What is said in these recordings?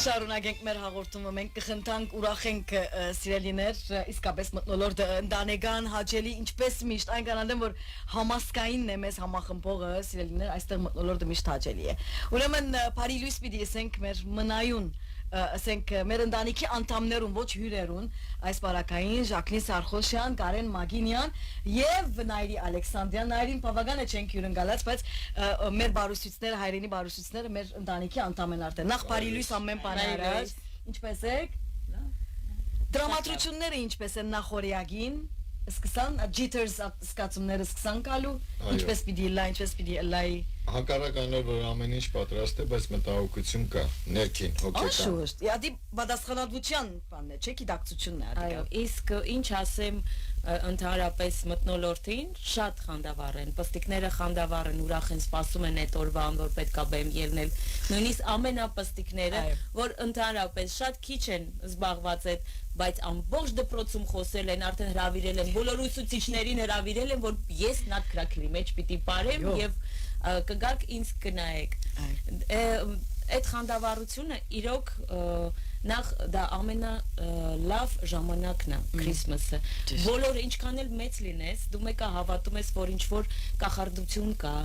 Շարունակենք մեր հաղորդումը, մենք կխնդանք ուրախ ենք սիրելիներ, իսկապես մթնոլորտը ընտանեկան, հաճելի, ինչպես միշտ, այն կանանդեմ, որ համասկայինն է մեզ համախմբողը, սիրելիներ, այստեղ մթնոլորտը միշտ հաճելի է։ Ուրեմն բարի լույս պիտի ասենք մեր մնայուն, ասենք մեր ընտանիքի անդամներուն, ոչ հյուրերուն, այս բարակային Ժակլին Սարխոշյան, Կարեն Մագինյան եւ Նայրի Ալեքսանդրյան, Նայրին բավական է չենք հյուրընկալած, բայց մեր բարուսույցները, հայրենի բարուսույցները մեր ընտանիքի անդամ են արդեն։ Նախ բարի լույս ամեն բան առաջ, ինչպես եք։ Դրամատրությունները ինչպես են նախորյակին, սկսան jitters սկացումները սկսան գալու, ինչպես պիտի լա, ինչպես պիտի լայի։ Հակառականներ, որ ամեն ինչ պատրաստ է, բայց մտահոգություն կա, ներքին, հոգեկան։ Անշուշտ, յադի պատասխանատվության բանն է, չէ՞ գիտակցությունն է։ Այո, իսկ ինչ ասեմ ընդհանրապես մթնոլորտին, շատ խանդավառ են, պստիկները խանդավառ են, ուրախ են, սպասում են այդ օրվան, որ պետքա բեմ ելնել։ Նույնիսկ ամենապստիկները, որ ընդհանրապես շատ քիչ են զբաղված այդ, բայց ամբողջ դպրոցում խոսել են, արդեն հրավիրել են, բոլոր ուսուցիչներին հրավիրել են, որ ես նատքրաքրի մեջ պիտի πάρեմ եւ կգաք ինձ կնայեք։ Այդ խանդավառությունը իրոք նախ դա ամենալավ ժամանակն է Քրիսմասը։ Բոլորը ինչքան էլ մեծ լինես, դու մեկը հավատում ես, որ ինչ որ կախարդություն կա,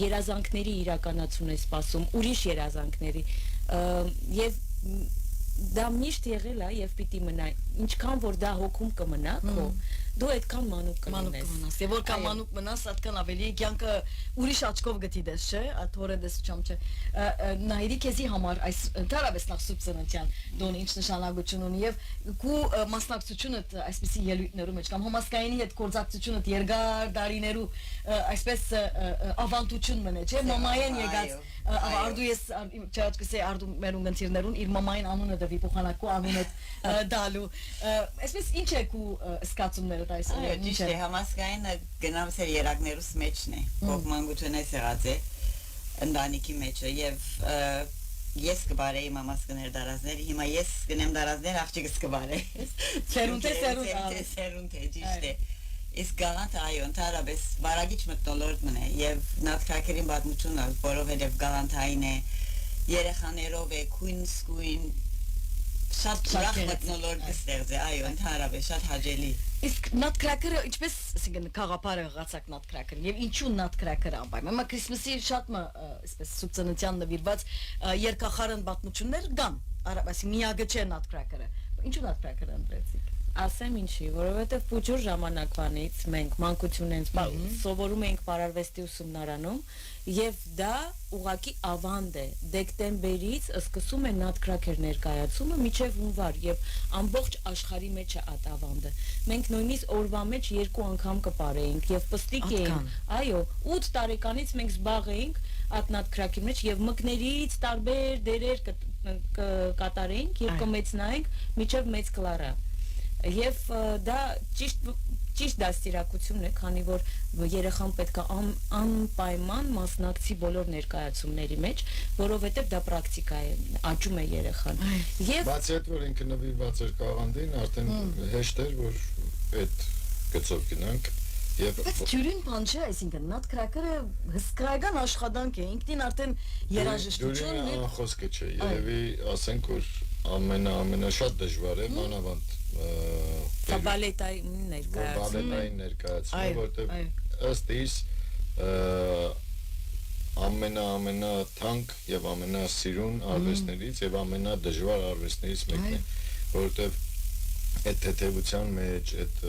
երազանքների իրականացում է սպասում, ուրիշ երազանքների եւ դա միշտ եղել է եւ պիտի մնա, ինչքան որ դա հոգում կմնա քո, դու այդքան մանուկ կմնաս։ Եվ որ կան մանուկ մնաս, այդքան ավելի կյանքը ուրիշ աչքով գտիդես, չէ՞, աթորը դες չամ չէ։ Նայրի քեզի համար այս ընդհանրապես նախ սուբսենցիան դոն ինչ նշանակություն ունի եւ քու մասնակցությունը այսպիսի ելույթներում մեջ կամ համասկայինի հետ կորձակցությունը երկար դարիներու այսպես ավանդություն մնա, չէ՞, մամայեն եկած արդու ես չհաճկսե արդու մեր ունգընտիրներուն իր մամային անունը դվի փոխանակու անունը դալու այսպես ինչ է քու սկացումները այս ինչ է համասկայինը գնամս էր երակներուս մեջն է փոխմանկությունը եղած է ընտանիքի մեջը եւ ես կբարեի մամաս կներ դարազներ հիմա ես կնեմ դարազներ աղջիկս կբարե սերունդ է ճիշտ է իսկ գալանտ այո ընդհանրապես բարագիչ մթնոլորտ մնե եւ նատքրաքերին պատմությունը որովհետեւ գալանտային է երեխաներով է քույն շատ ուրախ մթնոլորտ կստեղծե այո ընդհանրապես շատ հաճելի իսկ նատքրաքերը ինչպես ասենք խաղապարը ղացակ նատքրաքերն եւ ինչու նատքրաքերը անպայման հիմա քրիսմասի շատ այսպես սուբսենցիան նվիրված երկախարն պատմություններ կան արաբասի միագը չէ նատքրաքերը ինչու նատքրաքերը ընտրեցիք ասեմ ինչի, որովհետև փուջուր ժամանակվանից մենք մանկություն ենք սովորում ենք պարարվեստի ուսումնարանում եւ դա ուղակի ավանդ է դեկտեմբերից սկսում է նատքրաքեր ներկայացումը մինչեւ հունվար եւ ամբողջ աշխարհի մեջ է այդ ավանդը մենք նույնիսկ օրվա մեջ 2 անգամ կպարեինք եւ պստիկ էինք այո 8 տարեկանից մենք զբաղ էինք այդ նատքրաքի մեջ եւ մկներից տարբեր դերեր կկատարեինք եւ կմեծնայինք մինչեւ մեծ կլարա Եվ դա ճիշտ դաստիարակությունն է, քանի որ երեխան պետք է անպայման մասնակցի բոլոր ներկայացումների մեջ, որովհետև դա պրակտիկա է, աճում է երեխան։ Բացի այդ, որ ինքը նվիրված էր կաղանդին, արդեն հեշտ էր, որ այդ գծով գնանք Բայց դյուրին բան չէ, այսինքն նատքրաքերը հսկայական աշխատանք է, ինքնին արդեն երաժշտություն Դյուրին խոսքը չէ, երևի ասենք, որ ամենաշատ դժվար է, մանավանդ բալետային ներկայացումը, որտեղ ըստ իս ամենաթանկ եւ ամենասիրուն արվեստներից եւ ամենադժվար արվեստներից մեկն է, որտեղ այդ թեթևության մեջ, այդ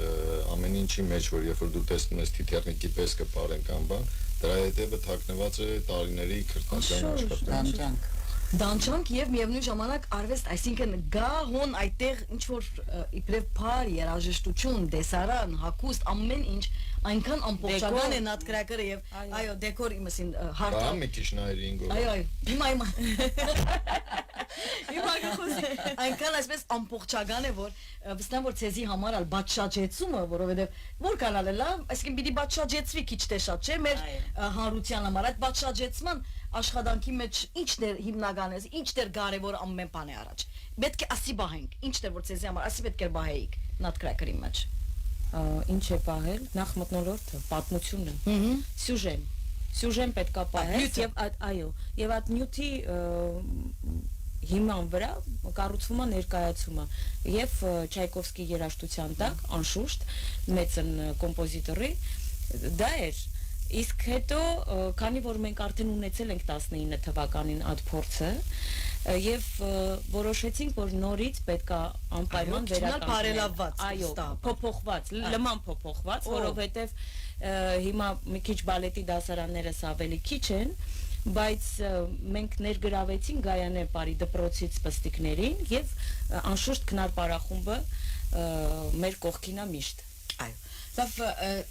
ամեն ինչի մեջ, որ երբ որ դու տեսնում ես թիթեռնիկի պես կպարեն կամ բան, դրա հետևը թաքնված է տարիների քրտնական աշխատանք։ Դանչանք եւ միևնույն ժամանակ արվեստ, այսինքն գա հոն այդտեղ ինչ որ իբրև փար, երաժշտություն, դեսարան, հագուստ, ամեն ինչ այնքան ամբողջական է նատքրաքերը եւ այո, դեկոր իմասին հարթ։ Բա մի քիչ նայրի ինգո։ Այո, հիմա այնքան այսպես ամբողջական է, որ վստահ որ ցեզի համար ալ բաճշաճեցումը, որովհետեւ որ կանալ է լավ, այսինքն պիտի բաճշաճեցվի քիչ թե շատ, չէ՞, մեր հանրության համար այդ բաճշաճեցման աշխատանքի մեջ ինչն է հիմնական է, ինչն է կարևոր ամեն բան է առաջ։ Պետք է ասի բահենք, ինչն է որ ցեզի համար, ասի պետք է բահեիք նատքրաքերի մեջ։ Ինչ է պահել, նախ մթնոլորտը, պատմությունը, սյուժեն պետք է պահել եւ այո, եւ այդ նյութի հիման վրա կառուցվում է ներկայացումը եւ Չայկովսկի երաժշտության տակ անշուշտ մեծն կոմպոզիտորի դա էր իսկ հետո քանի որ մենք արդեն ունեցել ենք 19 թվականին այդ փորձը եւ որոշեցինք որ նորից պետքա անպայման վերականգնել այո փոփոխված լման փոփոխված որովհետեւ հիմա մի քիչ բալետի դասարաններս ավելի քիչ են բայց մենք ներգրավեցին Գայանե Պարի դպրոցից պստիկներին եւ անշուշտ քնար պարախումբը մեր կողքին է միշտ այո Սավ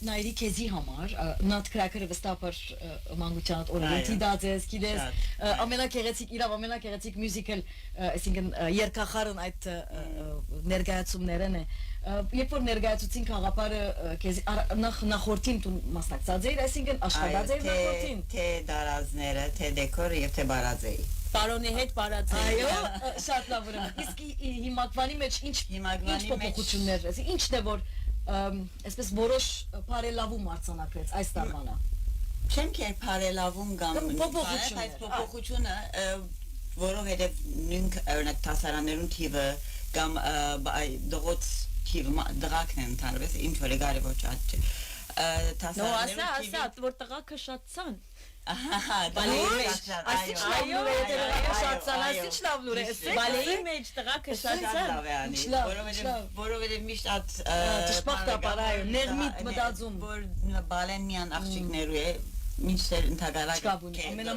նայրի քեզի համար նատկրակերը վստահաբար մանկությանդ օրերից դարձես գիտես ամենակեղեցիկ իրավ ամենակեղեցիկ մյուզիկալ այսինքն երկախարն այդ ներկայացումներն է երբ որ ներկայացուցին խաղապարը քեզ նախորդին դու մասնակցած ես այսինքն աշխատած ես նախորդին թե դարազները թե դեկորը եւ թե բարաձեի Պարոնի հետ բարաձեի այո շատ լավ ուրեմն իսկ հիմակվանի մեջ ինչ փոփոխություններ ինչն է որ այսպես որոշ բարելավում արձանագրեց այս տարվանա չեմ կեր բարելավում կամ այս փոփոխությունը որովհետև նույն օրինակ տասարաներուն թիվը կամ դողոց թիվը դրակն են ընդհանրապես ինչ որ է կարևոր չէ տասարաներուն թիվը ասա որ տղաքը շատ ցան բալեի մեջ տղաքը շատ որովհետև միշտ այդ ճշմարտաբար ներմիտ մտածում որ բալեն միան աղջիկներու է միշտ ընդհանրակ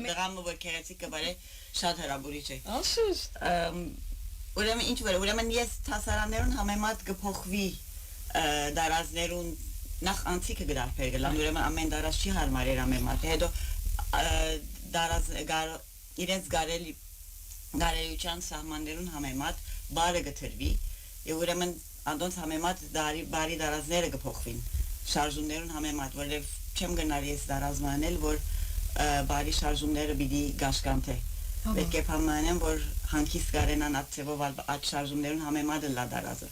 դրամը որ քերեցիկը բարե շատ հրաբուրիչ է անշուշտ ուրեմն ինչ որ ուրեմն ես տասարաններուն համեմատ կփոխվի դարազներուն նախ անցիկը գրարփեր գլան ուրեմն ամեն դարազ չի հարմար էր համեմատ հետո դարազ իրենց գարելիության սահմաններուն համեմատ բարը գտրվի եւ ուրեմն անդոնց համեմատ բարի դարազները կփոխվին շարժումներուն համեմատ որովհետեւ չեմ գնար ես դարազմանել որ բարի շարժումները պիտի գաշկանթե պետք է փամանեմ որ հանկիստ կարենան ածեվով այդ շարժումներուն համեմատ լա դարազը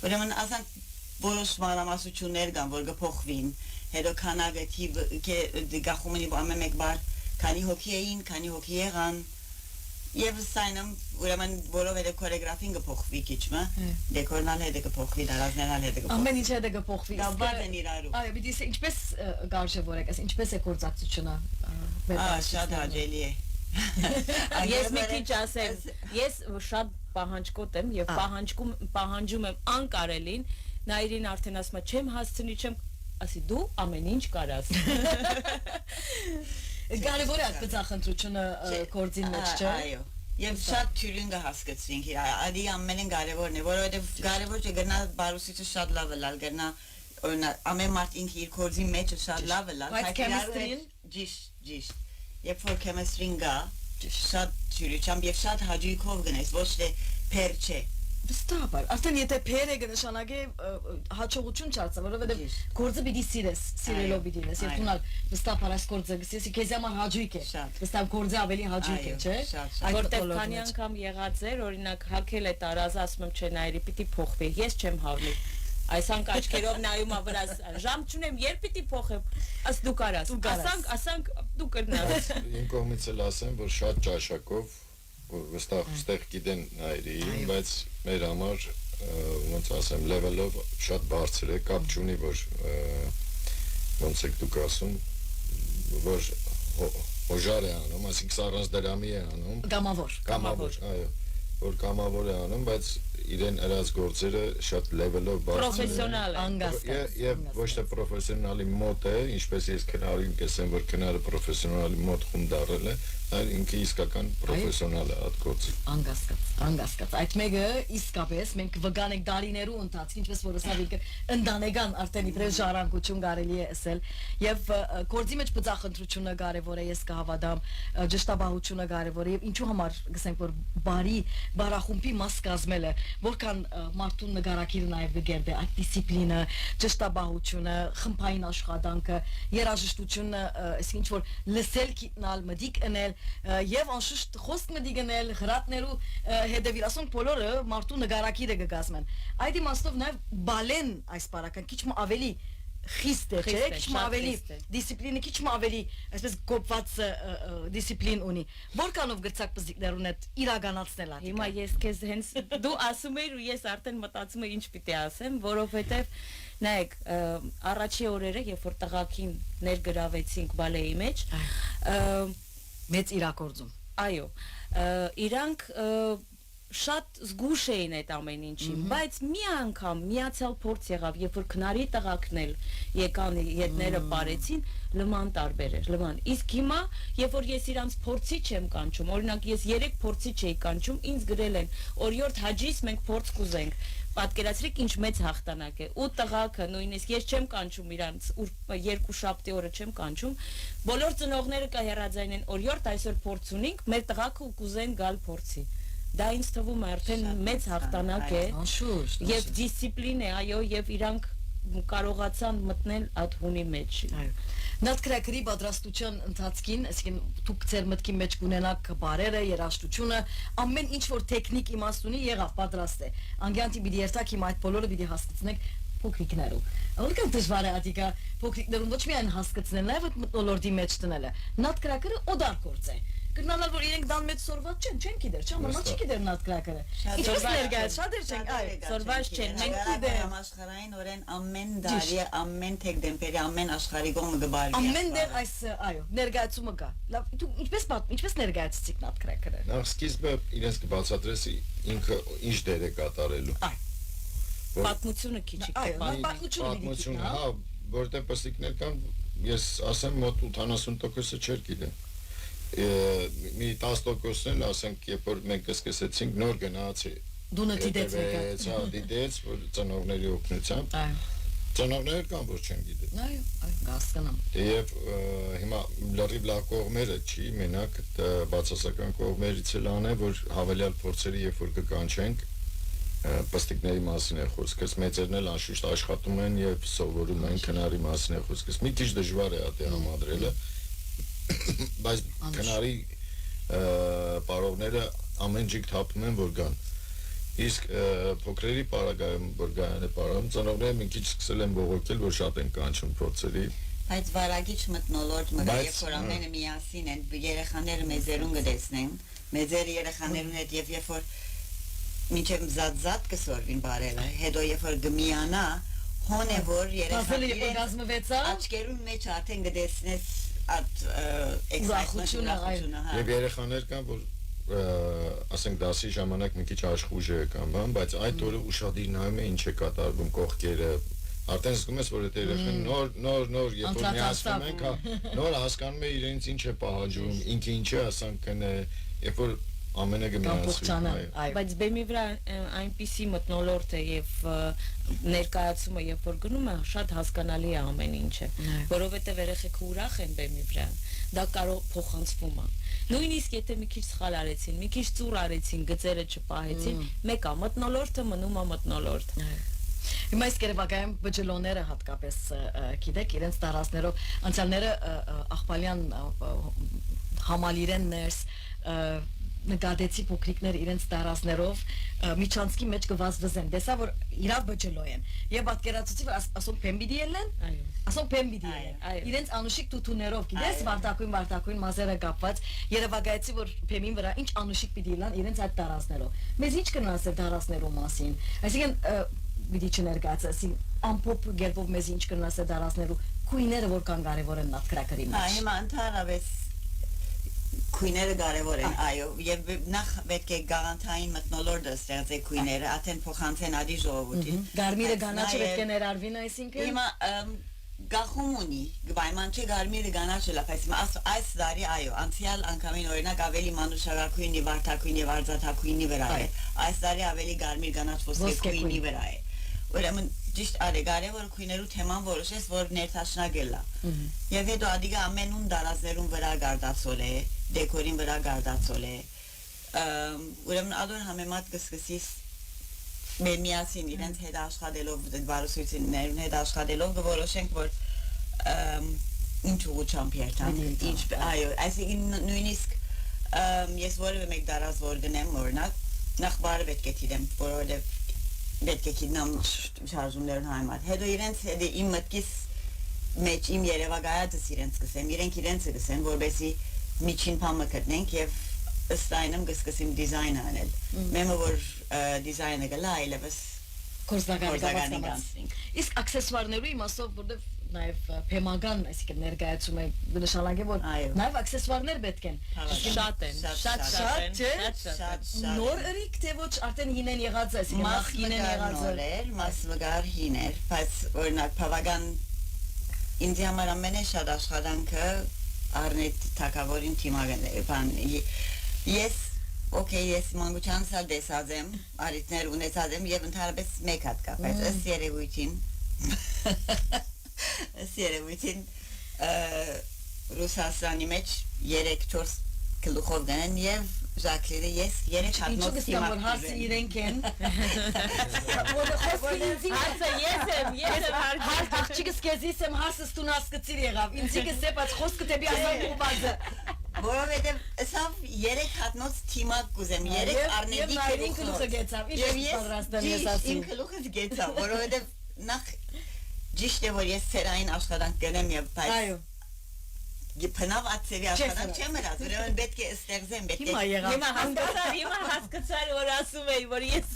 ուրեմն ասանք որոշ մանրամասնություններ կան որ կփոխվին հետո քանակը գախումնի ամեն մեկ բար քանի հոգի էին քանի հոգի եղան եւ սայնամ ուրեմն որովհետեւ կորեգրաֆին կփոխվի քիչմը դեկորնալ հետ կփոխվի դարազներալ հետ կփոխվի ամեն ինչ հետ կփոխվի կապված են իրարու այո պիտի ինչպես կարժևորեք այս ինչպես է գործակցությունը շատ հաճելի է ես մի քիչ ասեմ ես շատ պահանջկոտ եմ եւ պահանջում եմ անկարելին նայրին արդեն ասում է չեմ հասցնի չեմ ասի դու ամեն ինչ կարաս կարևոր է բծախնդրությունը կորձին մեջ չէ այո եւ շատ թյուրինգը հասկացրինք այդի ամենն կարևորն է որովհետեւ կարևոր չէ գնա բարուսիցը շատ լավ է լալ գնա օրինակ ամեն մարդ ինքը իր կորձի մեջ շատ լավ է լալ բայց քեմիստրին ճիշտ երբ որ քեմիստրին գա շատ թյուրիչամ եւ շատ հաջողքով գնես ոչ թե փեր չէ Վստահաբար, արդեն եթե փեր է կնշանակի հաջողություն չարծա, որովհետև գործը պիտի սիրես, սիրելով պիտի ես, երբ ունալ վստահաբար այս գործը գսես, քեզ համար հաջող է, վստահ գործը ավելի հաջող է, չէ՞։ Որտեղ քանի անգամ եղած էր, օրինակ հակել է տարազը, ասում եմ, չէ, նայրի պիտի փոխվի, ես չեմ հավնի։ Այս հանգ աչքերով նայում ա վրաս, ժամ չունեմ, երբ պիտի փոխեմ, աս դու կարաս, ասանք դու կրնաս։ Իմ կողմից էլ ասեմ, որ շատ ճաշակով վստահ ստեղ գիտեն նայրին, բայց մեր համար ոնց ասեմ լեվելով շատ բարձր է, կապ չունի որ ոնց եք դուք ասում որ հոժար է անում, այսինքն սառած դրամի է անում, կամավոր, այո, որ կամավոր է անում, բայց իրեն հրած գործերը շատ լեվելով պրոֆեսիոնալ է, եւ ոչ թե պրոֆեսիոնալի մոտ է, ինչպես ես քնարին կեսեմ, որ քնարը պրոֆեսիոնալի մոտ խումբ դարել է, այլ ինքը իսկական պրոֆեսիոնալ է այդ գործի։ Անգասկած, այդ մեկը իսկապես մենք վգան ենք դարիներու ընթացք, ինչպես որ ասավ ընդանեկան արդեն իբրև ժառանգություն կարելի է ասել, եւ գործի մեջ բծախնդրությունը կարեւոր է, ես կհավատամ, ճշտաբահությունը կարեւոր է, եւ ինչու համար գսենք որ բարի բարախումբի մաս կազմելը որքան մարդուն նկարակիրը նաև գերդե այդ դիսցիպլինը, ճշտաբահությունը, խմբային աշխատանքը, երաժշտությունը, այսինքն ինչ որ լսել, գիտնալ, մտիկ ընել եւ անշուշտ խոսք մտիկ ընել, հրատներու հետևի, ասենք բոլորը մարդու նկարակիրը կգազմեն։ Այդ իմաստով նաև բալեն այս բարական քիչ ավելի խիստ է, չէ, Խիստ է, քիչ շատ ավելի խիստ է։ դիսցիպլինը քիչ ավելի, այսպես կոպված դիսցիպլին ունի։ Որքանով գրծակ պզիկներուն հետ իրականացնել ա։ Հիմա ես քեզ հենց դու ասում ես ու ես արդեն մտածում եմ ինչ պիտի ասեմ, որովհետև նայեք, առաջի օրերը, երբ որ տղակին ներգրավեցինք բալեի մեջ, մեծ իրակորձում։ այո, իրանք շատ զգուշ էին այդ ամեն ինչին, բայց մի անգամ միացյալ փորձ եղավ, երբ որ քնարի տղակնել եկան ետները ապարեցին, լման տարբեր էր, լման։ Իսկ հիմա, երբ որ ես իրանց փորձի չեմ կանչում, օրինակ ես 3 փորձի չէի կանչում, ինձ գրել են, օրիորդ հաջիս մենք փորձ կուզենք։ Պատկերացրեք ինչ մեծ հաղթանակ է։ Ու տղաքը նույնիսկ ես չեմ կանչում իրանց, երկու շաբթի օրը չեմ կանչում։ Բոլոր ծնողները կհեռաձայնեն, օրիորդ այսօր փորձ ունենք, մեր տղաքը կուզեն գալ փորձի։ Դա ինձ թվում է արդեն մեծ հաղթանակ է Անշուշտ։ եւ դիսցիպլին է, այո, եւ իրանք կարողացան մտնել այդ հունի մեջ։ Այո։ Նատկրակրի պատրաստության ընթացքին, այսինքն դուք ձեր մտքի մեջ կունենաք բարերը, երաժշտությունը, ամեն ինչ որ տեխնիկ իմաստ ունի, եղավ պատրաստ է։ Անգյանտի պիտի երթակ հիմա այդ բոլորը պիտի հասկացնեք փոքրիկներով։ Որքան դժվար է ադիկա փոքրիկներուն ոչ միայն հասկացնել, նաև այդ մտնոլորտի մեջ դնելը։ Նատկրակրը օդար գործ է։ Կնանալ որ իրենք դան մեծ սորված չեն գիտեր, չէ՞, մամա չգիտեր նատկրակրը։ Ինչպես ներկայացած, շատեր չեն, այո, սորված չեն, մենք գիտենք։ Համաշխարհային օրեն ամեն դարի, ամեն թեկդեմպերի, ամեն աշխարհի կողմը գբարվի։ Ամեն դեր այս, այո, ներկայացումը կա։ Լավ, դու ինչպես ներկայացցիք նատկրակրը։ Նախ սկիզբը իրենց կբացատրես ինքը ինչ դեր է կատարելու։ պատմությունը քիչ է Այո, կպահի։ Պատմությունը, հա, որտեղ պստիկներ կան, ես ասեմ մոտ 80%-ը չէր գիտեմ։ Մի 10%-ն էլ ասենք, երբ որ մենք սկսեցինք նոր գնացի։ Դունը դիտեց մեկը։ Հա, դիտեց, որ ծնողների օգնությամբ։ Այո, Ծնողներ կան, որ չեն գիտել։ այո, հասկանամ։ Եվ հիմա լրիվ լավ կողմերը չի, մենակ բացասական կողմերից էլ անե, որ հավելյալ փորձերի երբ որ կկանչենք, պստիկների մասին է խոսքը, մեծերն էլ անշուշտ աշխատում են եւ սովորում են քնարի մասին է խոսքը։ Մի քիչ դժվար է ատե համադրելը, բայց քնարի պարողները ամեն ջիկ թափում են որ գան։ Իսկ փոքրերի պարագայում որ գան է պարում, ծնողները մի քիչ սկսել են բողոքել, որ շատ են կանչում փորձերի։ Բայց վարագիչ մտնոլորտ մը երբ որ ամենը միասին են, երեխաները մեզերուն գտեսնեն, մեզերը երեխաներուն հետ եւ երբ որ մինչև զատ կսորվին բարելը, հետո երբ որ գմիանա, հոն է որ երեխաները աչքերուն մեջ արդեն գտեսնես այդ excitement-ը, Եվ երեխաներ կան, որ ասենք դասի ժամանակ մի քիչ աշխուժ է կամ բան, բայց այդ օրը ուշադիր նայում է ինչ է կատարվում կողքերը, արդեն զգում ես, որ այդ երեխան նոր երբ որ միացնում ենք, նոր հասկանում է իրենց ինչ է պահանջում, ինքը ինչ է ասանք կնե, երբ որ ամենը գմիացում է։ Բայց բեմի վրա այնպիսի մտնոլորտ է եւ ներկայացումը երբ որ գնում է շատ հասկանալի է ամեն ինչը, որովհետեւ երեխեքը ուրախ են բեմի վրա, դա կարող փոխանցվում է։ Նույնիսկ եթե մի քիչ սխալ արեցին, մի քիչ ծուռ արեցին, գծերը չպահեցին, մեկա մտնոլորտը մնում է մտնոլորտ։ Հիմա այս կերպակայում բջլոները հատկապես գիտեք իրենց տարածներով անցյալները աղբալյան համալիրեն ներս նկատեցի փոքրիկներ իրենց տարածներով միջանցքի մեջ կվազվզեն դեսա որ իրավ բջլո են եւ պատկերացուցի որ ասոք փեմբիդի ելեն ասոք փեմբիդի ելեն իրենց անուշիկ թութուներով գիտես վարտակույն մազերը կապված երևակայեցի որ փեմին վրա ինչ անուշիկ պիտի լան իրենց այդ տարածներով մեզ ինչ կնասել տարածներու մասին այսինքն պիտի չներկայացնի ամփոփ գերբով մեզ ինչ կնասել տարածներու քույները որքան կարևոր են նատկրակրի մեջ հիմա ընդհանրապես քույները կարևոր են, այո, եւ նախ պետք է գաղանթային մտնոլորտը ստեղծել քույները, աթեն փոխանցեն ադի ժողովրդին։ Գարմիրը գանաչը պետք է ներառվին, այսինքն։ Հիմա գախում ունի, գայման չէ գարմիրը գանաչը լավ, այս դարի այո, անցյալ անգամին օրինակ ավելի մանուշակագույնի, վարդակույնի, վարձաթակույնի վրա է։ Այս դարի ավելի գարմիր գանաչ ոսկե քույնի վրա է։ Ուրեմն ճիշտ արի կարևոր քույներու թեման որոշես որ ներթաշնագել է եւ հետո ադիգա ամենուն դարազներուն վրա գարդացոլ է դեկորին վրա գարդացոլ է ուրեմն ադոր համեմատ կսկսիս միասին իրենց հետ աշխատելով վարուսույցներուն հետ աշխատելով կորոշենք որ ինչ ուղղությամբ երթան ինչ այո այսինքն նույնիսկ ես որևէ մեկ դարազ որ գնեմ օրինակ նախ բարը պետք է թիրեմ որովհետեւ պետք է գտնամ շարժումներն համեմատ հետո իրենց իմ մտքից մեջ իմ երևակայածս իրենց կսեմ, իրենք իրենցը կսեն, որբեսի միջին փամը գտնենք եւ ըստ այնմ կսկսեմ դիզայն անել։ Մեմը որ դիզայնը գլա այլևս Կորզականի գանցնենք։ Իսկ աքսեսուարներու իմաստով, որտեվ նաև փեմական, այսինքն ներկայացում է նշանակե որ նաև աքսեսուարներ պետք են։ Շատ են, շատ։ Նոր ըրիք թե ոչ արդեն հինեն եղած է, այսինքն նախկին են եղած է։ Մասվգար հիներ, բայց օրինակ բավական ինձ համար ամենաշատ աշխատանքը Արնետ Թակավորին թիմագն բան ես ես մանկությանս էլ դեսած եմ, արիտներ ունեցած եմ եւ ընդհանրապես մեկ հատ կա, բայց ըստ երևույթին Ռուսաստանի մեջ 3-4 գլուխով գնեն եւ Ժակլինը ես 3 հատ նոց թիմակ հարցը իրենք են։ Ես աղջիկս քեզից եմ հարցս տուն հասկացիր եղավ։ Ինձիկս է բայց խոսքը դեպի ազատ ուղղվածը։ Որովհետև ասավ 3 հատնոց թիմակ կուզեմ, 3 Արնետի գլուխը գեցավ։ Իմ գլուխս գեցավ, որովհետև նախ ճիշտ է որ ես ցերային աշխատանք գնեմ եւ բայց Փնավ ացերի աշխատանք չեմ երազ, ուրեմն պետք է ստեղծեմ, պետք է Հիմա հասկացար որ ասում էի, որ ես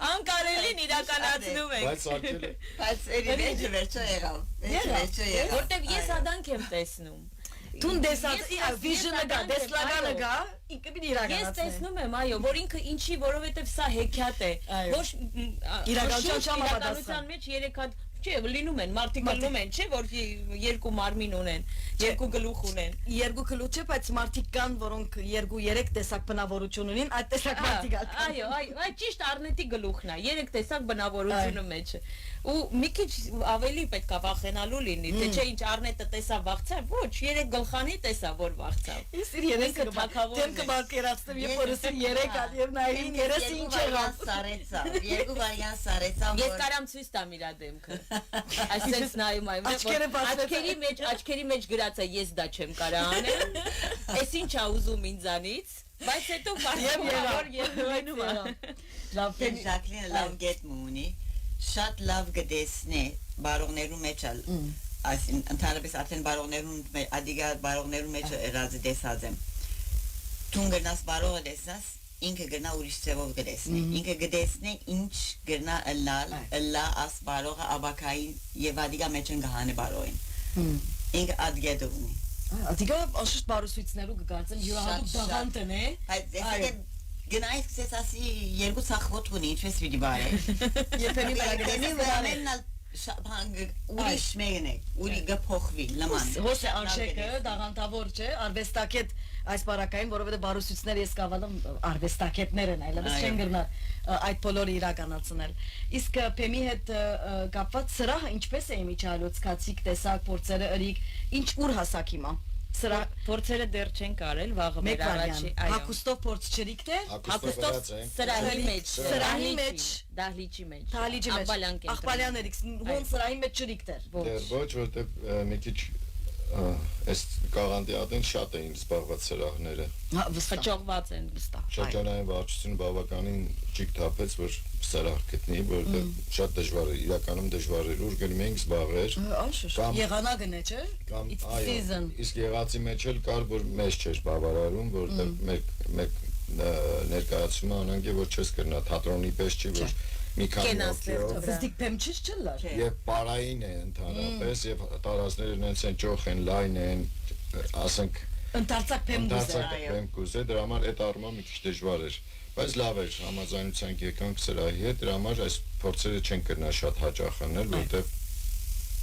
անկարելին իրականացնում եմ։ Բայց արկել է։ Բայց վերջը եղավ։ Որտեվ ես աданք եմ տեսնում։ Տուն դեսած վիժնը գա, դեսլագանը գա, ինքը պիտի իրականացնի։ Ես տեսնում եմ, այո, որ ինքը ինչի, որովհետև սա հեքիաթ է։ Ոչ իրականության մեջ 3 հատ Չէ, լինում են, մարդիկ լինում են, չէ, որ 2 մարմին ունեն, 2 գլուխ ունեն։ 2 գլուխ չէ, բայց մարդիկ կան, որոնք 2-3 տեսակ բնավորություն ունեն, այդ տեսակ մարդիկ կան։ Այո, այդ ճիշտ Արնետի գլուխն է, 3 տեսակ բնավորությունը մեջ է։ Ու մի քիչ ավելի պետք է վախենալու լինի, թե չէ ինչ Արնետը տեսա վախցավ, ոչ, 3 գլխանի տեսա որ վախցավ։ Ես 3-ը թակավորն եմ կբարկերացնեմ, երբ որ 3 հատ եւ նային 30 ինչ եղավ։ Սարեցա, 2 վարիանտ սարեցա։ Ես կարամ ցույց տամ իր դեմքը։ Այսպես նայում եմ, աչքերի մեջ գրած է ես դա չեմ կարա անել։ Էս ինչ ա ուզում ինձանից, բայց հետո բարեբար ելնում է։ Լավ, Ժակլինը լավ գետ ունի, շատ լավ գտեսնի բարողներու մեջ ալ։ Այսին ընդհանրապես արդեն բարողներուն ադիգա բարողներու մեջ երազը դեսած եմ։ Տուն գնաս բարողը դեսած ինքը գնա ուրիշ ձևով գտեսնի, ինքը գտեսնի ինչ գնա ըլլա աս բարողը աբակային եւ ադիգա մեջ են գահանը բարողին։ Ինքը ադգետ ունի։ Ադիգա աշուտ բարուսույցներու կգործեն յուրահատուկ դաղանտն է։ Բայց ես գնայս քսես ասի 2 ցախոտ ունի, ինչպես պիտի բարե։ Եփեմի բարագետի ուրիշ մեկն է, ուրի գփոխվի, լման։ Հոսե արժեքը դաղանտավոր չէ, արվեստակետ այս բարակային, որովհետեւ բարուսույցները ես կավալում արվեստակետներ են, այլևս չեն գրնար այդ բոլորը իրականացնել։ Իսկ փեմի հետ կապված սրահը ինչպես է իմիջալոցկացիկ տեսակ փորձերը ըրիկ, ինչ ուր հասակ հիմա։ Սրա փորձերը դեռ չեն կարել, վաղը մեր առաջի, այո։ Հակուստով փորձ չրիկներ, հակուստով սրահի մեջ, դահլիճի մեջ, աղբալյանների, հոն սրահի մեջ չրիկներ։ Դեռ ոչ, որտեղ մի քիչ այս կաղանդիատեն շատ էին զբաղված սրահները։ Հաջողված են վստահ։ Շրջանային վարչությունը բավականին ճիգ թափեց, որ սրահ գտնի, որտեղ շատ դժվար է, իրականում դժվար էր, ուր գնում էինք զբաղեր։ Եղանակն է, չէ՞։ Կամ այո, իսկ եղածի մեջ էլ կար, որ մեզ չէր բավարարում, որտեղ մեր ներկայացումը անանք է, որ չես կրնա թատրոնի պես չի, որ մի քանի օքեով Վստիկ փեմ չլար։ Եվ պարային է ընդհանրապես եւ տարածները նենց են ճոխ են, լայն են, ասենք ընդարձակ փեմ կուզե, դրա համար այդ առումով մի քիչ դժվար էր, բայց լավ էր, համաձայնության եկանք սրահի հետ, դրա համար այս փորձերը չեն կրնա շատ հաճախ անել, որտեղ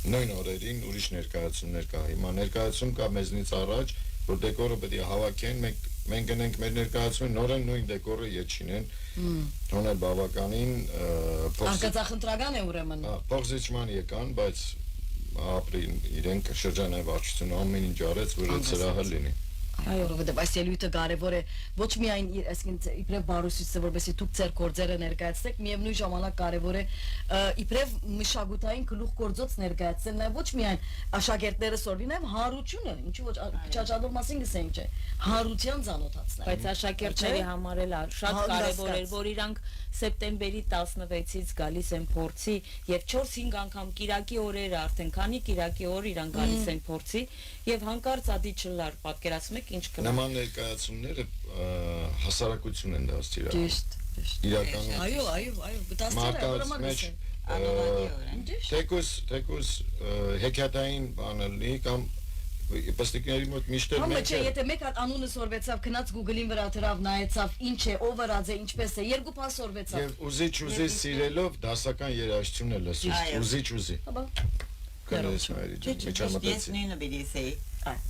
նույն օրերին ուրիշ ներկայացումներ կա, հիմա ներկայացում կա մեզնից առաջ, որ դեկորը պետք է հավաքեն, մենք գնենք մեր ներկայացումը, նորեն նույն դեկորը եչինեն, թոնել բավականին արկածախնդրական է ուրեմն։ Փոխզիջման եկան, բայց ապրին իրենք շրջանային վարչությունը ամեն ինչ արեց, որ այդ սրահը լինի։ որովհետև այս ելույթը կարևոր է ոչ միայն այսինքն իբրև բարուսույցը որովհետեւ դուք ձեր գործերը ներկայացնեք, միևնույն ժամանակ կարևոր է իբրև մշակութային գլուխ գործոց ներկայացնել, նաև ոչ միայն աշակերտները սորվի, նաև հարությունը, ինչու ոչ քիչաճանով մասին գսենք, չէ, հարության ցանոթացնել։ Բայց աշակերտների համար էլ շատ կարևոր էր, որ իրանք սեպտեմբերի 16-ից գալիս են փորձի եւ 4-5 անգամ Կիրակի օրերը արդեն քանի Կիրակի օր իրանք գալիս են փորձի եւ հանկարծ ադի չլար պատկերացնում եք ինչ կնա։ Նման ներկայացումները հասարակություն են դարձել իրական։ Ճիշտ։ Իրականում Այո, մարտահայտմեջ թեկուզ հեքիաթային բանալի կամ պստիկների մոտ միշտ էլ մենք չէ, եթե մեկ հատ անունը սորվեցավ, քնած Google-ին վրա դրավ, նայեցավ, ինչ է, ով արած է, ինչպես է, երկու բան սորվեցավ։ Եվ ուզի սիրելով դասական երաժշտություն է լսում, ուզի։ Կներես մայրի ջան, Ես միջամտեցի։ նույնը բիդի սեի։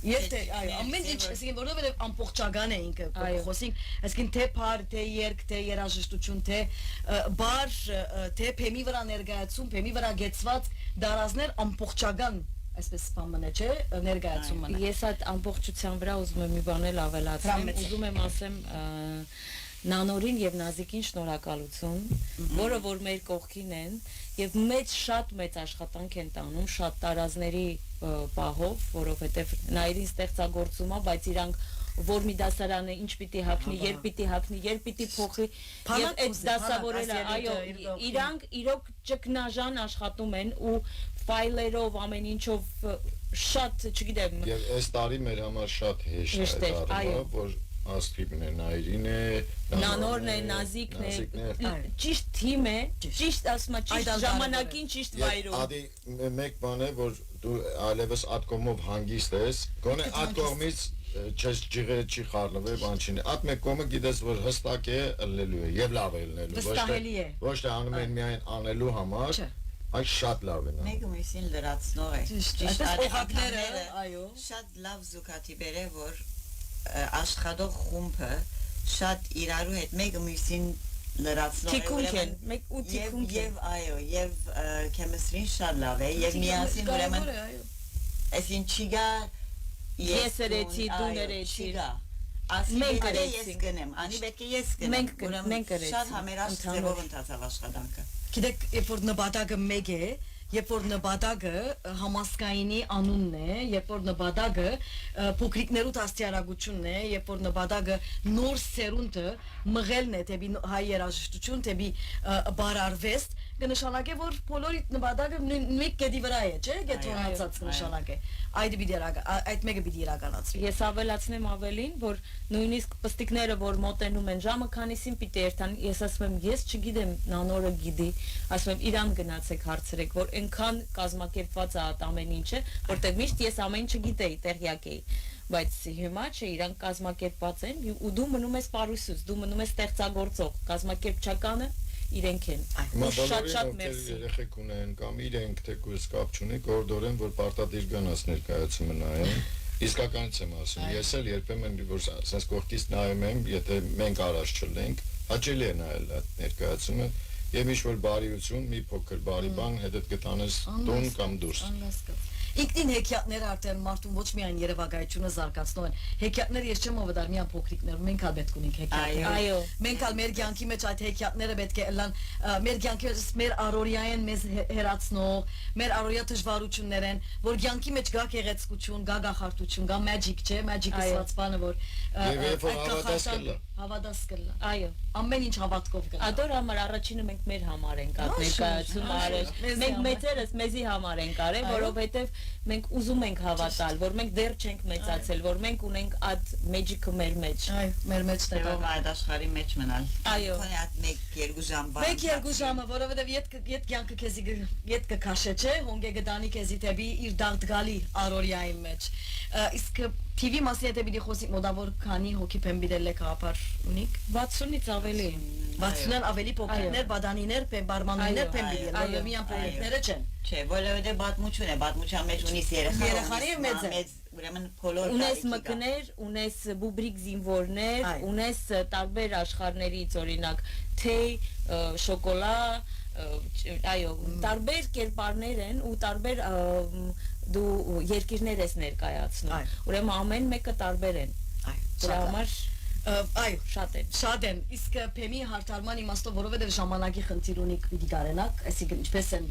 Եվ այո, ամեն ինչ, այսինքն որովհետև ամբողջական է ինքը, խոսենք, այսինքն թե փար, թե երգ, թե երաժշտություն, թե բար, թե փեմի վրա ներկայացում, փեմի վրա գեցված դարազներ ամբողջական այսպես բանը չէ, ներկայացում մնա։ Ես այդ ամբողջության վրա ուզում եմ մի բան էլ ավելացնեմ, ուզում եմ ասեմ Նանորին եւ Նազիկին շնորհակալություն, որը որ մեր կողքին են եւ շատ մեծ աշխատանք են տանում, շատ տարազների պահով, որովհետեւ նայրին ստեղծագործում է, բայց իրանք որ մի դասարանը ինչ պիտի հագնի, երբ պիտի հագնի, երբ պիտի փոխի եւ այդ դասավորելը, այո, իրանք իրոք ճգնաժան աշխատում են ու ֆայլերով ամեն ինչով շատ, չգիտեմ, Եվ այս տարի մեր համար շատ հեշտ է դառնում, որ Աստրիպն է, Նայրին է, Նանորն է, Նազիկն է, ճիշտ թիմ է, ճիշտ ասում եմ, ճիշտ ժամանակին, ճիշտ վայրում։ Ադի մեկ բան է, որ դու այլևս այդ կողմով հանգիստ ես, գոնե այդ կողմից չես ջիղերը չի խառնվել, բան չի։ Այդ մեկ կողմը գիտես, որ հստակ է ըլլելու է եւ լավ է ըլլելու, ոչ թե անում են միայն անելու համար, այլ շատ լավ են։ Մեկը մյուսին լրացնող է։ Ճիշտ, օղակները, այո։ Շատ լավ զուգատիպեր է, որ աշխատող խումբը շատ իրարու հետ մեկը մյուսին լրացնող է։ Թիկունք են, մեկ ու թիկունք են։ Եվ այո, եւ քեմիստրին շատ լավ է, եւ միասին ուրեմն այսին չիգա Ես երեցի, դու երեցի։ Մենք ես գնեմ, անի պետք է ես գնեմ։ Մենք երեցի։ Շատ համերաշխ ձևով ընթացավ աշխատանքը։ Գիտեք, երբ որ նպատակը մեկ է, երբ որ նպատակը համասկայինի անունն է, երբ որ նպատակը փոքրիկներու դաստիարակությունն է, երբ որ նպատակը նոր սերունդը մղելն է դեպի հայ երաժշտություն, դեպի բարարվեստ, կնշանակե որ բոլորի նպատակը նույն կետի վրա է, չէ՞, գետրոնացած նշանակ է։ Այդ մեկը պիտի իրականացվի։ Ես ավելացնեմ ավելին, որ նույնիսկ պստիկները, որ մոտենում են ժամը քանիսին պիտի երթան, ես ասում եմ, ես չգիտեմ, Նանորը գիտի, ասում եմ, իրան գնացեք հարցրեք, որ այնքան կազմակերպված է այդ ամեն ինչը, որտեղ միշտ ես ամեն ինչը գիտեի, տեղյակ էի, բայց հիմա չէ, իրանք կազմակերպված են ու դու մնում ես պարուսուց, դու մնում ես ստեղծագործող, կազմակերպչականը իրենք են։ Շատ մերսի։ Երեխեք ունեն կամ իրենք թեկուզ կապ չունի, գործորեն որ պարտադիր գնաց ներկայացումը նայեն։ Իսկականից եմ ասում, ես էլ երբեմն որ ասես կողքից նայում եմ, եթե մենք առաջ չլենք, հաճելի է նայել այդ ներկայացումը եւ ինչ որ բարիություն, մի փոքր բարի բան հետդ գտանես տուն կամ դուրս։ Ինքնին հեքիաթները արդեն մարդուն ոչ միայն երևակայությունը զարգացնում են։ Հեքիաթները ես չեմ ավդար միան փոքրիկներ, մենք ալ պետք ունենք հեքիաթներ։ Այո։ Մենք ալ մեր կյանքի մեջ այդ հեքիաթները պետք է լան մեր կյանքի մեջ մեր առօրյային մեզ հերացնող, մեր առօրյա դժվարություններ են, որ կյանքի մեջ գա գեղեցկություն, գա գախարտություն, գա magic, չէ, magic-ը սված բանը, որ հավատաս կլա։ Այո։ Ամեն ինչ հավատքով կլա։ Ադոր համար առաջինը մենք մեր համար ենք այդ ներկայացում արել։ Մենք մեծերս մեզի համար ենք արել, որովհետև մենք ուզում ենք հավատալ, որ մենք դեռ չենք մեծացել, որ մենք ունենք այդ magic-ը մեր մեջ։ Այո, մեր մեջ Դեռ այդ աշխարհի մեջ մնալ։ Այո։ Քանի այդ 1-2 ժամ բան։ 1-2 ժամը, որովհետև իդ կյանքը քեզի իդ կքաշե, չէ, հոնգե գտանի քեզի դեպի իր դաղդգալի առօրյայի մեջ։ Իսկ TV մասի հետ պիտի խոսի մոտավոր քանի հոգի փեմբիրել է կապար ունիկ 60-ից ավելի 60-ն ավելի փոքրներ, բադանիներ, բարմանուհիներ փեմբիրել, որը միան փոքրիկները չեն։ Չէ, որովհետև պատմություն է, պատմության մեջ ունիս երեխա։ Երեխանի մեծ է։ Ուրեմն բոլոր ունես մկներ, ունես բուբրիկ զինվորներ, ունես տարբեր աշխարհներից, օրինակ թեյ, շոկոլա, այո, տարբեր կերպարներ են ու տարբեր դու երկիրներ ես ներկայացնում։ Ուրեմն ամեն մեկը տարբեր են։ Դրա համար այո, շատ են։ շատ են, իսկ փեմի հարթարման իմաստով, որովհետև ժամանակի խնդիր ունի պիտի կարենակ, այսինքն ինչպես են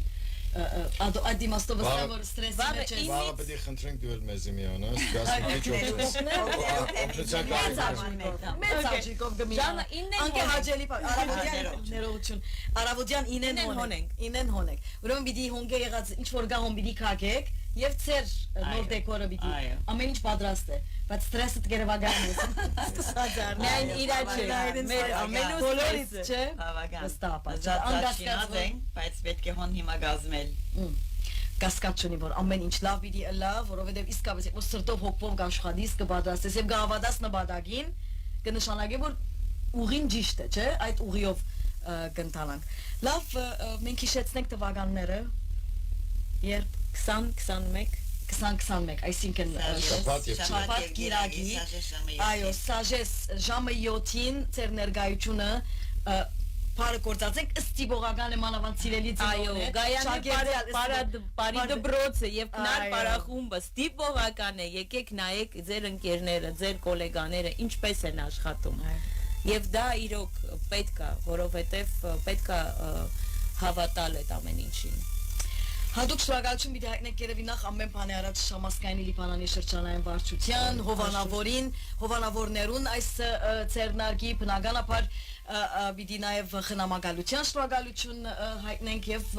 այդ իմաստով վստահ որ ստրեսի մեջ է։ Վաղը պետք է խնդրենք դու էլ մեզի միանաս, գաս մի քիչ Մեծ աճիկով գմի։ Անկե հաջելի ներողություն։ Արավոդյան ինեն հոնենք։ Ուրեմն պիտի հոնգե եղած ինչ որ գա հոն պիտի քակեք եւ ծեր նոր դեկորը պիտի ամեն ինչ պատրաստ է, բայց ստրեսը դերևագան է։ Միայն իրա չէ, մեր ամենուց բոլորից չէ։ Բավական։ Վստահ, Անգասկած ենք, բայց պետք է հոն հիմա գազմել։ Կասկած չունի որ ամեն ինչ լավ պիտի լա, որովհետև իսկապես որ սրտով հոգով կաշխատես կբادرաստես եւ կհավատաս նպատակին, կնշանակի որ ուղին ճիշտ է, չէ՞, այդ ուղիով կընթանանք։ Լավ, մենք հիշեցնենք տվականները, երբ 2021, այսինքն շաբաթ գիրագի, այո, սաժես ժամը 7-ին ծեր ներկայությունը Բարը կործածենք ըստիբողական է մանավանդ սիրելի ծնողներ։ Այո, Գայանի բարի դբրոցը եւ քնար պարախումբը ստիպողական է, եկեք նայեք ձեր ընկերները, ձեր գոլեգաները ինչպես են աշխատում։ Եվ դա իրոք պետք է, որովհետեւ պետք է հավատալ այդ ամեն ինչին։ Հատուկ շնորհակալություն պիտի հայտնենք երևի նախ ամեն բանի առաջ Շամասկայինի Լիբանանի շրջանային վարչության, հովանավորին, հովանավորներուն այս ցերնարգի բնականաբար պիտի նաև խնամակալության շնորհակալություն հայտնենք եւ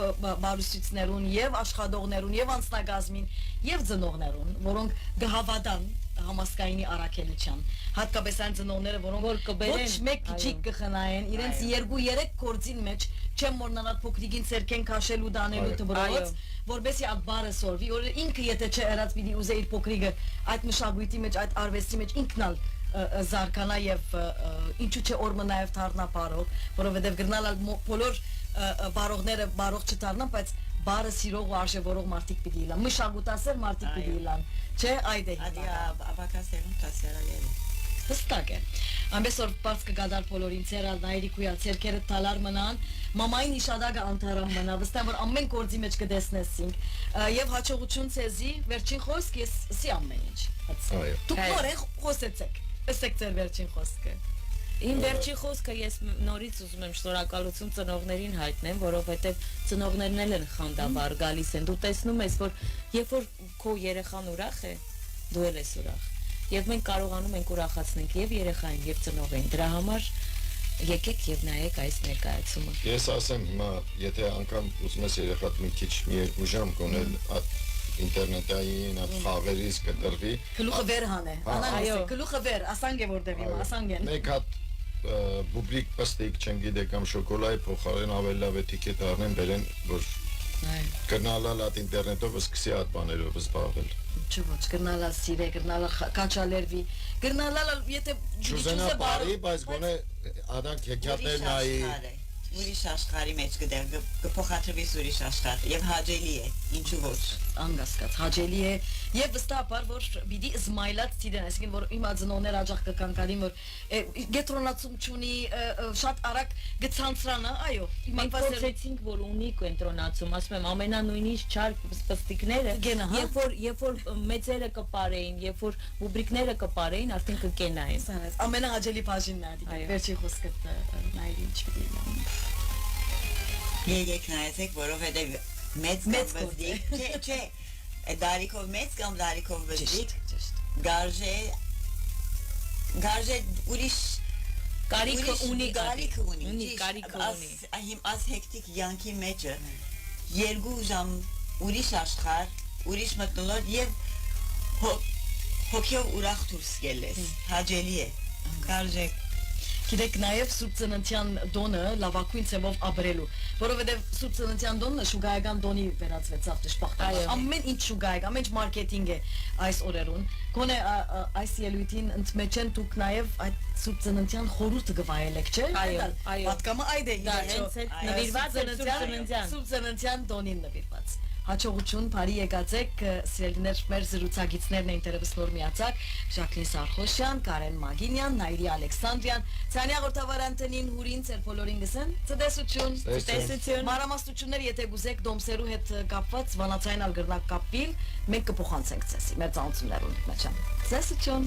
բարուսույցներուն եւ աշխատողներուն եւ անձնագազմին եւ ծնողներուն, որոնք կհավատան համասկայինի առաքելության հատկապես այն ծնողները որոնք ոչ մեկ քիչիկ կխնայեն իրենց 2-3 կորձին մեջ չեմ մոռանալ փոքրիկին ցերքեն քաշելու դանելու դբրոց որբեսի այդ բառը սորվի որ ինքը եթե չերած պիտի ուզե իր փոքրիկը այդ մշակույթի մեջ այդ արվեստի մեջ ինքնալ զարկանա եւ ինչու՞ չէ օրը նաեւ դառնա բարող որովհետեւ գրնալ բոլոր բարողները բարող չդառնան բայց բարը սիրող ու արժևորող մարդիկ պիտի լան մշակութասեր մարդիկ պիտի լան չէ այդ է աբակասերուն տասերալերը հստակ է ամենս որ բաց կգադար բոլորին ցերալ նայրիկույա ցերքերը տալար մնան մամային իշադագը անթարամ մնա վստահ որ ամեն գործի մեջ կտեսնեսինք եւ հաջողություն ցեզի վերջին խոսք ես սի ամեն ինչ դուք նոր խոսեցեք ըսեք ձեր վերջին խոսքը Իմ վերջի խոսքը ես նորից ուզում եմ շնորհակալություն ծնողներին հայտնեմ, որովհետև ծնողներն էլ են խանդավառ գալիս են։ Դու տեսնում ես, որ երբ որ քո երեխան ուրախ է, դու էլ ես ուրախ։ Եվ մենք կարողանում ենք ուրախացնենք եւ երեխային, եւ ծնողին։ Դրա համար եկեք եւ նայեք այս ներկայացումը։ Ես ասեմ հիմա, եթե անգամ ուզում ես երեխատ մի քիչ մի 2 ժամ կոնել ինտերնետային խաղերից կտրվի։ Գլուխը վեր հանե։ Անանես, գլուխը վեր, ասանք է որտեղ հիմա, ասանք են։ Մեկ հատ բուբլիկ պստիկ չեն գիտեք կամ շոկոլադի փոխարեն ավելի լավ է տիկետ առնեն բերեն որ գնալալ այդ ինտերնետով սկսի այդ բաներով զբաղվել Ոչ գնալալ սիրե գնալալ կաչալերվի գնալալ եթե չուզենա բարի բայց գոնե արանք հեքիաթներ նայի ուրիշ աշխարհի մեջ կփոխադրվի ուրիշ աշխարհ եւ հաջելի է ինչու ոչ անգասկած հաջելի է եւ վստահաբար որ պիտի զմայլած ծիրեն այսինքն որ հիմա ծնողներ աջախ կկանկանին որ գետրոնացում չունի շատ արագ գցանցրանա այո մենք փորձեցինք որ ունի կենտրոնացում ասում եմ ամենանույնից չար սպստիկները երբ որ մեծերը կպարեին երբ որ ռուբրիկները կպարեին արդեն կկենային ամենահաջելի բաժինն է վերջի խոսքը նայր ինչ պիտի Եկեք նայեցեք, որովհետև մեծ վզդիկ, չէ, դարիքով մեծ կամ դարիքով վզդիկ, գարժե ուրիշ կարիքը ունի, աս հեկտիկ յանքի մեջը, 2 ժամ ուրիշ աշխար, ուրիշ մտնոլոր և հոգյով ուրախ դուրս գելես, հաջելի է, գարժեք Գիտեք նաև Սուրբ Ծննդյան տոնը լավագույն ցևով ապրելու, որովհետև Սուրբ Ծննդյան տոնը շուգայական տոնի վերածվեցավ դժբախտաբար։ Ամեն ինչ շուգայակ, ամեն ինչ մարքեթինգ է այս օրերուն։ Գոնե այս ելույթին ընդմեջեն դուք նաև այդ Սուրբ Ծննդյան խորհուրդը կվայելեք, չէ՞։ Այո, պատկամը այդ է նվիրված է Սուրբ Ծննդյան տոնին նվիրված։ Հաջողություն, բարի եկածեք, սիրելիներ, մեր զրուցակիցներն էին դերևս նոր միացակ, Ժակլին Սարխոշյան, Կարեն Մագինյան, Նայրի Ալեքսանդրյան, Ցանի հաղորդավար Անտոնին Հուրին, ձեր բոլորին գսեն, ցտեսություն, մանրամասնություններ, եթե գուզեք դոմսերու հետ կապված, վանացային ալգրնակ կապվիլ, մենք կփոխանցենք ցեսի, մեր ծանոթություններուն մեջ։ Ցտեսություն։